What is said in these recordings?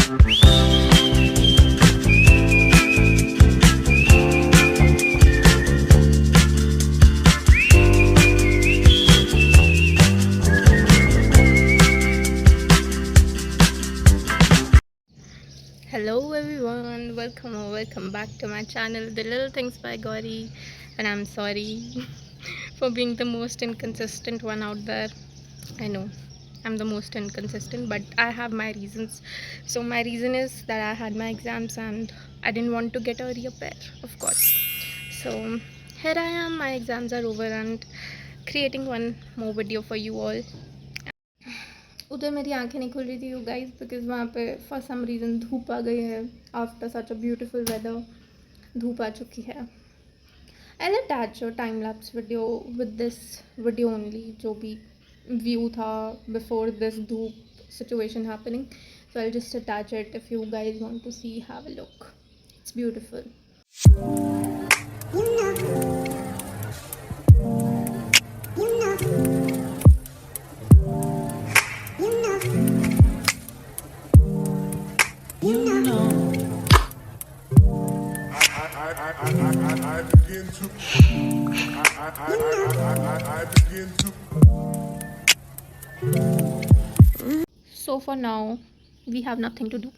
Hello everyone, welcome back to my channel The Little Things by Gauri. And I'm sorry for being the most inconsistent one out there. I know I'm the most inconsistent, but I have my reasons. So my reason is that I had my exams and I didn't want to get a reappear, of course. So here I am, my exams are over and creating one more video for you all. उधर मेरी आंखें नहीं खुल रही थी you guys because वहाँ पे for some reason धूप आ गई है after such a beautiful weather धूप आ चुकी है I let attach your time lapse video with this video only जो भी व्यू था बिफोर दिस धूप situation happening so I just attach it if you guys want to see have a look it's beautiful I begin to So for now we have nothing to do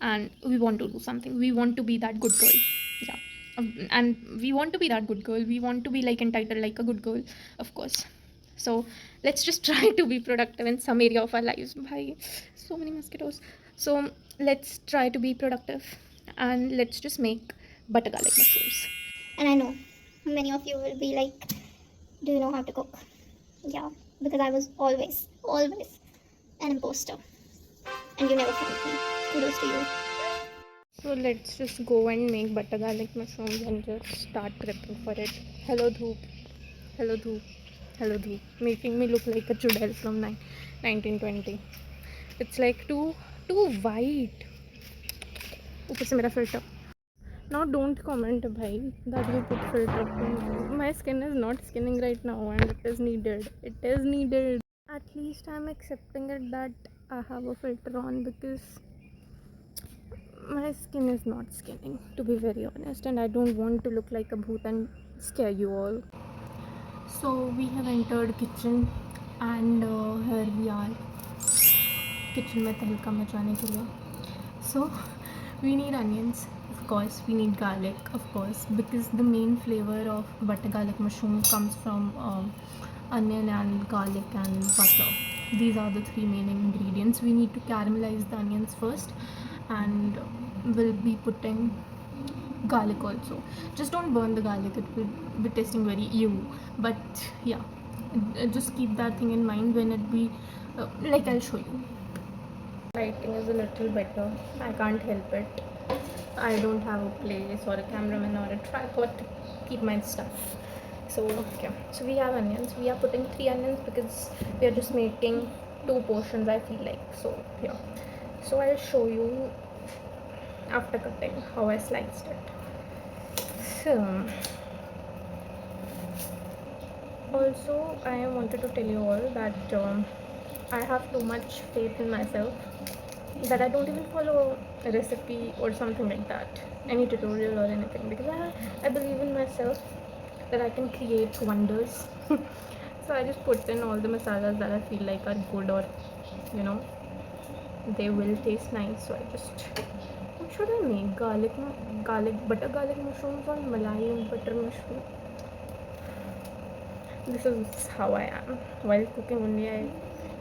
and we want to do something. We want to be that good girl. Yeah. And we want to be that good girl. We want to be like entitled like a good girl, of course. So let's just try to be productive in some area of our lives. Bhai, so many mosquitoes. So let's try to be productive and let's just make butter garlic mushrooms. And I know many of you will be like, do you know how to cook? Yeah, because I was always an imposter. And you never found me. Kudos to you. So let's just go and make butter garlic mushrooms and just start prepping for it. Hello Dhoop. Hello Dhoop. Hello Dhoop. Making me look like a chudel from 1920. It's like too white. ऊपर से मेरा filter. Now don't comment bhai that you put filter. My skin is not skinning right now and it is needed. It is needed. At least I'm accepting it that I have a filter on because my skin is not skinning, to be very honest, and I don't want to look like a bhoot and scare you all. So we have entered kitchen and here we are kitchen में तहलका मचाने के लिए. So we need onions, of course, we need garlic, of course, because the main flavor of butter garlic mushroom comes from onion and garlic and butter. These are the three main ingredients. We need to caramelize the onions first and we'll be putting garlic also. Just don't burn the garlic, it will be tasting very ew, but yeah, just keep that thing in mind when it be like I'll show you. Lighting is a little better, I can't help it. I don't have a place or a cameraman or a tripod to keep my stuff. So okay, so we have onions. We are putting 3 onions because we are just making 2 portions, I feel like. So yeah, so I'll show you after cutting how I sliced it. So also I wanted to tell you all that I have too much faith in myself that I don't even follow a recipe or something like that, any tutorial or anything, because I believe in myself that I can create wonders. So I just put in all the masalas that I feel like are good or you know they will taste nice. So I just, what should I make? Butter garlic mushrooms or Malai butter mushroom? This is how I am. While cooking only I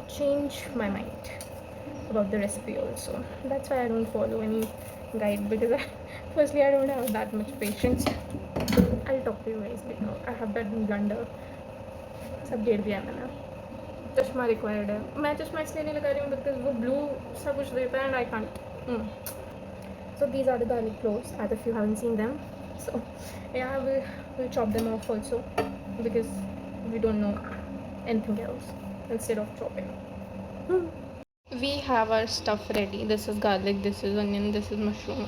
change my mind about the recipe also. That's why I don't follow any guide because firstly I don't have that much patience. I'll talk to you guys later. I have that blunder. सब डेढ़ दिया मैंने. चश्मा required है. मैं चश्मा इसलिए नहीं लगा रही हूँ बिकॉज वो ब्लू सा कुछ देता है and I can't. So these are the garlic cloves as if you haven't seen them. So yeah, we'll chop them off also because we don't know anything else instead of chopping. We have our stuff ready. This is garlic, this is onion, this is mushroom.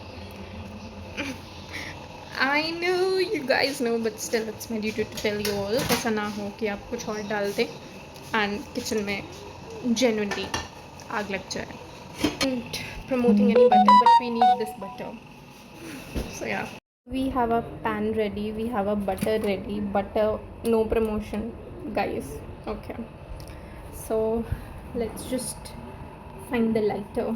I know you guys know, but still it's my duty to tell you all. ऐसा ना हो कि आप कुछ और डाल दें and kitchen में genuinely आग लग जाए. And promoting any butter, but we need this butter. So yeah, we have a pan ready, we have a butter ready. Butter, no promotion, guys. Okay, so let's just find the lighter.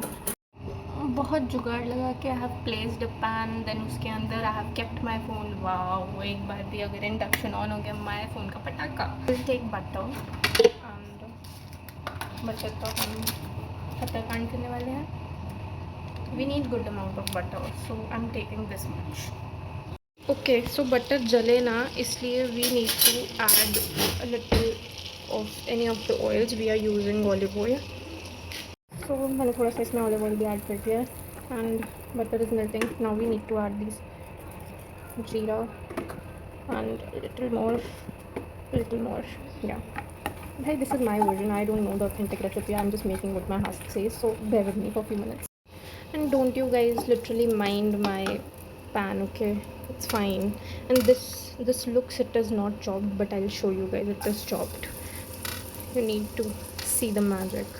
बहुत जुगाड़ लगा के I have placed a pan, then उसके अंदर I have kept my phone. वाह, एक बार भी अगर इंडक्शन ऑन हो गया माई फ़ोन का पटाखा. Will take butter and butter तो हम बटर कांड करने वाले हैं. We need good amount of butter, so I am taking this much. Okay, so butter जले ना, इसलिए we need to add a little of any of the oils. We are using olive oil. तो मैंने थोड़ा सा इसमें olive oil भी add कर दिया है and butter is melting. Now we need to add this jeera and little more या. भाई, this is my version. I don't know the authentic recipe. I am just making what my husband says, so bear with me for few minutes. And don't you guys literally mind my pan, okay? It's fine. And this looks, it is not chopped, but I'll show you guys it is chopped. You need to see the magic.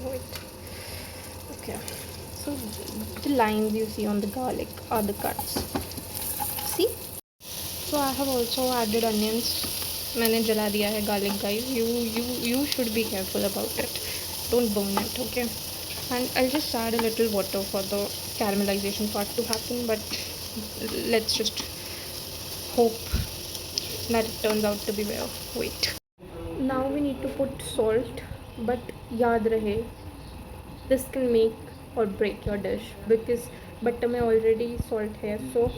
Wait. Okay, so the lines you see on the garlic are the cuts. See? So I have also added onions. मैंने जला दिया है garlic, guys. You should be careful about it. Don't burn it, okay? And I'll just add a little water for the caramelization part to happen, but let's just hope that it turns out to be well. Wait. Now we need to put salt, but yaad rahe, this can make or break your dish because butter में already salt है, so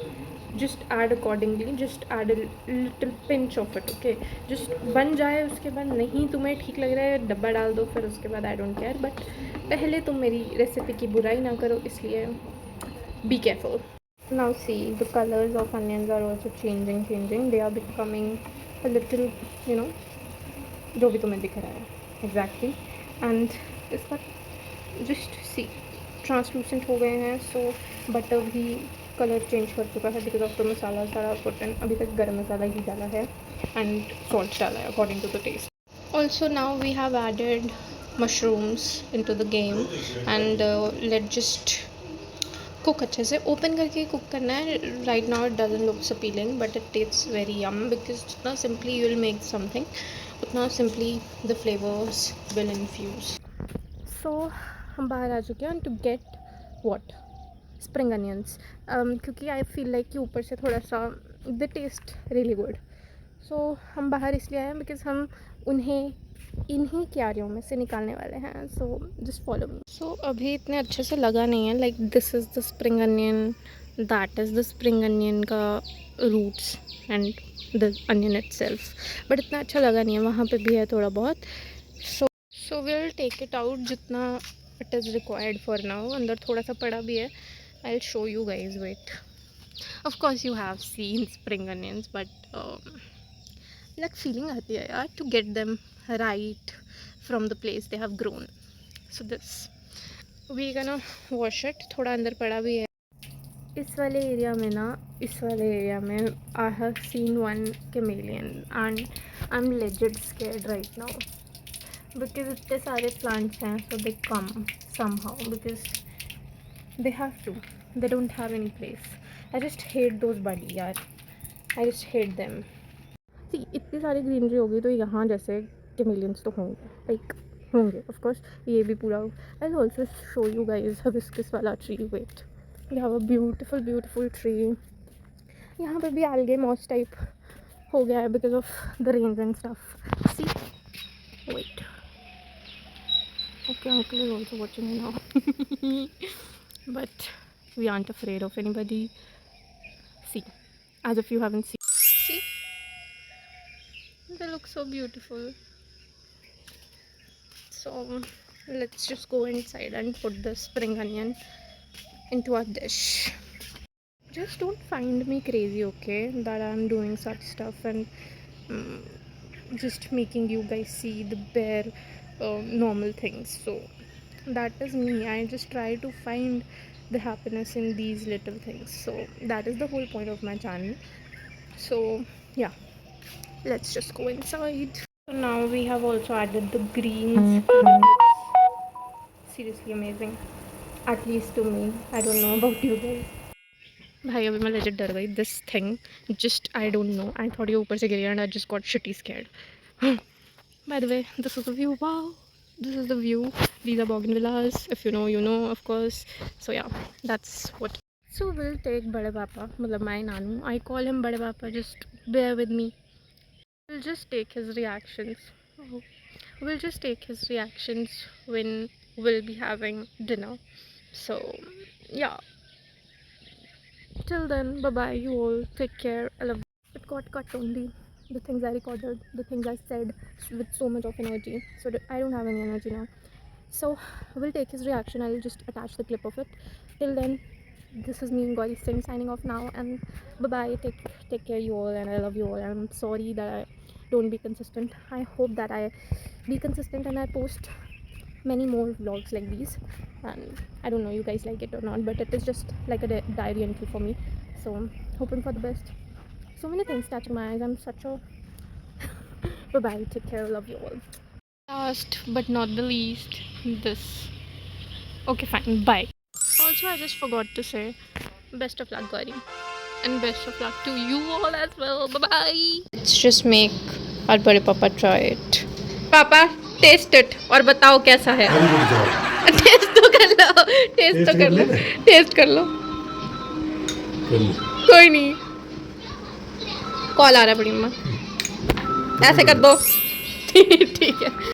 just add accordingly. Just add a little pinch of it, okay? Just बन जाए, उसके बाद नहीं तुम्हें ठीक लग रहा है डब्बा डाल दो, फिर उसके बाद I don't care, but पहले तुम मेरी रेसिपी की बुराई ना करो, इसलिए be careful. Now see, the colors of onions are also changing. They are becoming a little, you know, जो भी तुम्हें दिख रहा है exactly. And इसका just see, ट्रांसलूसेंट हो गए हैं. सो बटर भी कलर चेंज कर चुका है बिकॉज ऑफ द मसाला सारा पुटन. अभी तक गर्म मसाला ही डाला है एंड सॉल्ट डाला है according to the taste. Also now we have added mushrooms into the game and let just cook. अच्छे से ओपन करके कुक करना है. Right now it doesn't looks appealing but it tastes very yum because जितना simply you will make something उतना simply the flavours will infuse. So हम बाहर आ चुके हैं to get what spring onions, क्योंकि आई फील लाइक कि ऊपर से थोड़ा सा द टेस्ट रियली गुड. सो हम बाहर इसलिए आए हैं बिकॉज हम उन्हें इन्हीं क्यारियों में से निकालने वाले हैं. So just follow me. सो अभी इतने अच्छे से लगा नहीं है. Like this is the spring onion, that is the spring onion का roots and the onion itself, but इतना अच्छा लगा नहीं है. वहाँ पे भी है थोड़ा बहुत. So will take it out जितना it is required for now. अंदर थोड़ा सा पड़ा भी है. I will show you guys. Wait. Of course you have seen spring onions but like feeling आती है यार to get them right from the place they have grown. So this we can wash it. थोड़ा अंदर पड़ा भी है. इस वाले एरिया में I have seen one chameleon and I am legit scared right now because इतने सारे plants हैं, so they come somehow because they have to. They don't have any place. I just hate those buddy यार. I just hate them. See, इतनी सारी greenery होगी तो यहाँ जैसे कैमेलियंस तो होंगे, लाइक होंगे ऑफ कोर्स. ये भी पूरा. I will also show you guys hibiscus वाला tree. Wait, we have a beautiful tree. यहाँ पर भी algae moss टाइप हो गया है because of the rains and stuff. See, wait. Okay, uncle is also watching me now. But we aren't afraid of anybody. See, as if you haven't seen. See, they look so beautiful. So let's just go inside and put the spring onion into our dish. Just don't find me crazy, okay, that I'm doing such stuff and just making you guys see the bare normal things. So that is me. I just try to find the happiness in these little things. So that is the whole point of my channel. So yeah, let's just go inside. So now we have also added the greens. seriously amazing. At least to me. I don't know about you guys. भाई अभी मैं legit डर गई. This thing just I don't know. I thought ये ऊपर से गिरी and I just got shitty scared. By the way, this is the view. Wow, this is the view. These are Bougainvillas. If you know, you know, of course. So yeah, that's what. So we'll take बड़े पापा, मतलब my Nanu. I call him बड़े पापा. Just bear with me. We'll just take his reactions. Oh. We'll just take his reactions when we'll be having dinner. So yeah. Till then, bye bye. You all take care. I love. It got cut only. The things I recorded, the things I said with so much of energy. So I don't have any energy now. So we'll take his reaction. I'll just attach the clip of it. Till then, this is me and Gauri Singh signing off now. And bye bye. Take care, you all, and I love you all. And I'm sorry that I don't be consistent. I hope that I be consistent and I post many more vlogs like these. And I don't know you guys like it or not, but it is just like a diary entry for me. So I'm hoping for the best. So many things catching my eyes. I'm such a bye bye. Take care. Love you all. Last but not the least, this. Okay, fine. Bye. Also, I just forgot to say best of luck, Gauri. And best of luck to you all as well. Bye bye. Let's just make our bade papa try it. Papa, taste it और बताओ कैसा है. Test तो कर लो. Test तो कर लो. Test कर लो. कोई नहीं. कॉल आ रहा है बड़ी अम्मा. ऐसे कर दो. ठीक है.